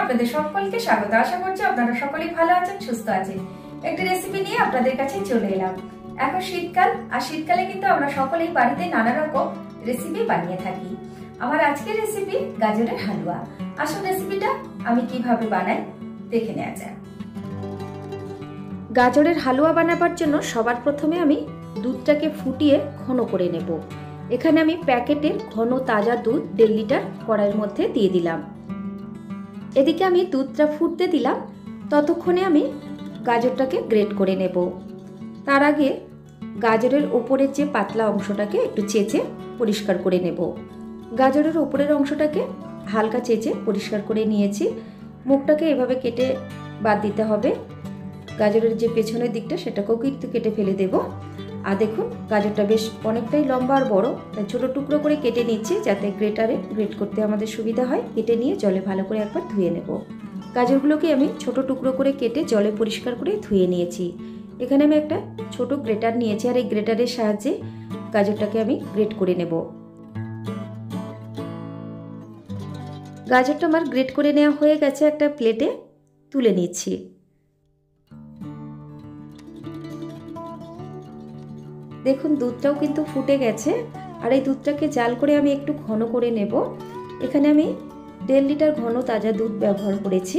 আপনাদের সকলকে স্বাগত। আশা করছি আপনারা সকলেই ভালো আছেন, সুস্থ আছেন। একটি রেসিপি নিয়ে আপনাদের কাছে চলে এলাম। এখন শীতকাল, আর শীতকালে কিন্তু আমরা সকলেই বাড়িতে নানা রকম রেসিপি বানিয়ে থাকি। আমার আজকের রেসিপি গাজরের হালুয়া। আসল রেসিপিটা আমি কিভাবে বানাই দেখে নেওয়া যাক। গাজরের হালুয়া বানাবার জন্য সবার প্রথমে আমি দুধটাকে ফুটিয়ে ঘন করে নেব। এখানে আমি প্যাকেটের ঘন তাজা দুধ 1.5 লিটার কড়াইয়ের মধ্যে দিয়ে দিলাম। এদিকে আমি দুধটা ফুটতে দিলাম, ততক্ষণে আমি গাজরটাকে গ্রেট করে নেব। তার আগে গাজরের ওপরের যে পাতলা অংশটাকে একটু চেঁচে পরিষ্কার করে নেব। গাজরের ওপরের অংশটাকে হালকা চেঁচে পরিষ্কার করে নিয়েছি। মুখটাকে এভাবে কেটে বাদ দিতে হবে। গাজরের যে পেছনের দিকটা সেটাকেও কিন্তু কেটে ফেলে দেব। আর দেখুন গাজরটা বেশ অনেকটাই লম্বা আর বড়, তাই ছোটো টুকরো করে কেটে নিচ্ছি যাতে গ্রেট করতে আমাদের সুবিধা হয়। কেটে নিয়ে জলে ভালো করে একবার ধুয়ে নেব। গাজরগুলোকে আমি ছোট টুকরো করে কেটে জলে পরিষ্কার করে ধুয়ে নিয়েছি। এখানে আমি একটা ছোট গ্রেটার নিয়েছি, আর এই গ্রেটারের সাহায্যে গাজরটাকে আমি গ্রেট করে নেব। গাজরটা আমার গ্রেট করে নেওয়া হয়ে গেছে, একটা প্লেটে তুলে নিচ্ছি। দেখুন দুধটাও কিন্তু ফুটে গেছে, আর এই দুধটাকে জাল করে আমি একটু ঘন করে নেব। এখানে আমি 1.5 লিটার ঘন তাজা দুধ ব্যবহার করেছি।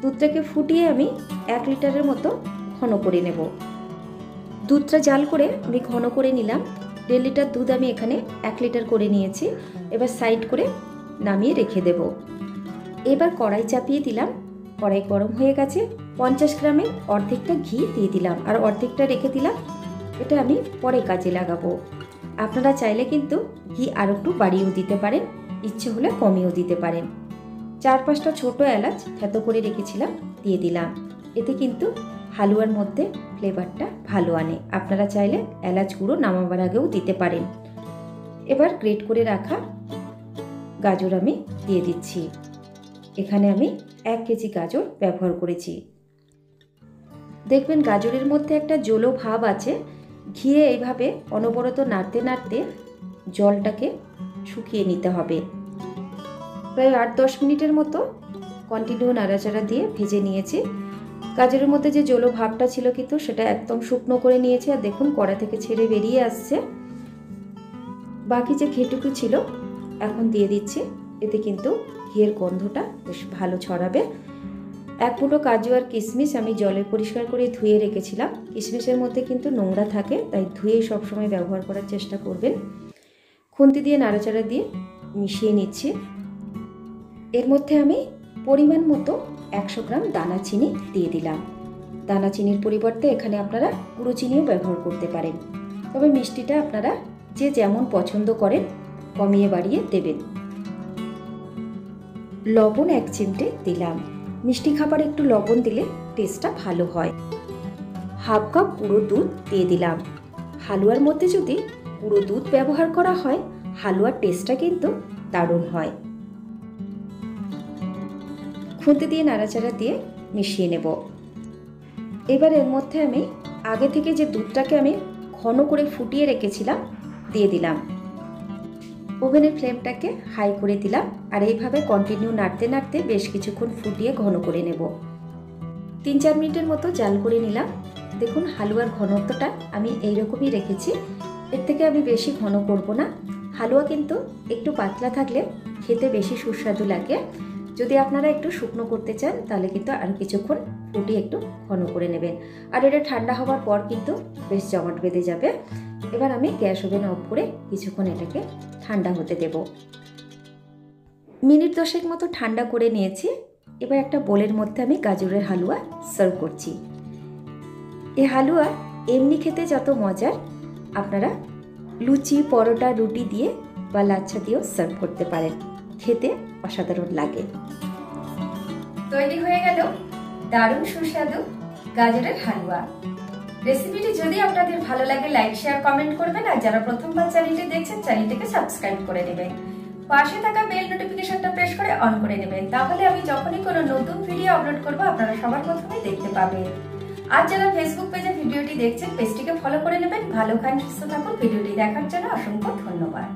দুধটাকে ফুটিয়ে আমি 1 লিটারের মতো ঘন করে নেব। দুধটা জাল করে আমি ঘন করে নিলাম। 1.5 লিটার দুধ আমি এখানে 1 লিটার করে নিয়েছি। এবার সাইড করে নামিয়ে রেখে দেব। এবার কড়াই চাপিয়ে দিলাম। কড়াই গরম হয়ে গেছে। 50 গ্রামের অর্ধেকটা ঘি দিয়ে দিলাম, আর অর্ধেকটা রেখে দিলাম। এটা আমি পরে কাজে লাগাবো। আপনারা চাইলে কিন্তু ঘি আর একটু বাড়িয়েও দিতে পারেন, ইচ্ছে হলে কমিয়েও দিতে পারেন। 4-5টা ছোট এলাচ থেতো করে রেখেছিলাম, দিয়ে দিলাম। এতে কিন্তু হালুয়ার মধ্যে ফ্লেভারটা ভালো আনে। আপনারা চাইলে এলাচ গুঁড়ো নামাবার আগেও দিতে পারেন। এবার গ্রেট করে রাখা গাজর আমি দিয়ে দিচ্ছি। এখানে আমি 1 কেজি গাজর ব্যবহার করেছি। দেখবেন গাজরের মধ্যে একটা জলো ভাব আছে। ঘিয়ে এইভাবে অনবরত নাড়তে নাড়তে জলটাকে শুকিয়ে নিতে হবে। প্রায় 8-10 মিনিটের মতো কন্টিনিউ নাড়াচাড়া দিয়ে ভেজে নিয়েছি। গাজরের মধ্যে যে জলো ভাবটা ছিল কিন্তু সেটা একদম শুকনো করে নিয়েছি, আর দেখুন কড়া থেকে ছেড়ে বেরিয়ে আসছে। বাকি যে ঘিটুকু ছিল এখন দিয়ে দিচ্ছি। এতে কিন্তু ঘিয়ের গন্ধটা বেশ ভালো ছড়াবে। 1 মুঠো কাজু আর কিশমিশ আমি জলে পরিষ্কার করে ধুয়ে রেখেছিলাম। কিশমিশের মধ্যে কিন্তু নোংরা থাকে, তাই ধুয়ে সবসময় ব্যবহার করার চেষ্টা করবেন। খুন্তি দিয়ে নাড়াচাড়া দিয়ে মিশিয়ে নিচ্ছি। এর মধ্যে আমি পরিমাণ মতো 100 গ্রাম দানা চিনি দিয়ে দিলাম। দানা চিনির পরিবর্তে এখানে আপনারা গুঁড়ো চিনিও ব্যবহার করতে পারেন, তবে মিষ্টিটা আপনারা যে যেমন পছন্দ করেন কমিয়ে বাড়িয়ে দেবেন। লবণ 1 চিমটে দিলাম। মিষ্টি খাবার একটু লবণ দিলে টেস্টটা ভালো হয়। 1/2 কাপ গুঁড়ো দুধ দিয়ে দিলাম। হালুয়ার মধ্যে যদি গুঁড়ো দুধ ব্যবহার করা হয়, হালুয়ার টেস্টটা কিন্তু দারুণ হয়। খুন্তি দিয়ে নাড়াচাড়া দিয়ে মিশিয়ে নেব। এবার এর মধ্যে আমি আগে থেকে যে দুধটাকে আমি ঘন করে ফুটিয়ে রেখেছিলাম দিয়ে দিলাম। ওভেনের ফ্লেমটাকে হাই করে দিলাম, আর এইভাবে কন্টিনিউ নাড়তে নাড়তে বেশ কিছুক্ষণ ফুটিয়ে ঘন করে নেব। 3-4 মিনিটের মতো জাল করে নিলাম। দেখুন হালুয়ার ঘনত্বটা আমি এইরকমই রেখেছি, এর থেকে আমি বেশি ঘন করব না। হালুয়া কিন্তু একটু পাতলা থাকলে খেতে বেশি সুস্বাদু লাগে। যদি আপনারা একটু শুকনো করতে চান তাহলে কিন্তু আর কিছুক্ষণ ফুটিয়ে একটু ঘন করে নেবেন। আর এটা ঠান্ডা হওয়ার পর কিন্তু বেশ জমাট বেঁধে যাবে। এবার আমি গ্যাস ওভেন অফ করে কিছুক্ষণ এটাকে ঠান্ডা হতে দেব। মিনিট 10 মতো ঠান্ডা করে নিয়েছি। এবার একটা বোলের মধ্যে আমি গাজরের হালুয়া সার্ভ করছি। এই হালুয়া এমনি খেতে যত মজার, আপনারা লুচি, পরোটা, রুটি দিয়ে বা লাচ্ছা দিয়েও সার্ভ করতে পারেন। খেতে অসাধারণ লাগে। তৈরি হয়ে গেল দারুণ সুস্বাদু গাজরের হালুয়া। রেসিপিটি যদি আপনাদের ভালো লাগে লাইক, শেয়ার, কমেন্ট করবেন। আর যারা প্রথমবার চ্যানেলটি দেখছেন চ্যানেলটিকে সাবস্ক্রাইব করে নেবেন। পাশে থাকা বেল নোটিফিকেশনটা প্রেস করে অন করে নেবেন, তাহলে আমি যখনই কোনো নতুন ভিডিও আপলোড করব আপনারা সবার প্রথমে দেখতে পাবেন। আর যারা ফেসবুক পেজে ভিডিওটি দেখছেন পেজটিকে ফলো করে নেবেন। ভালো খান, সুস্থ থাকুন। ভিডিওটি দেখার জন্য অসংখ্য ধন্যবাদ।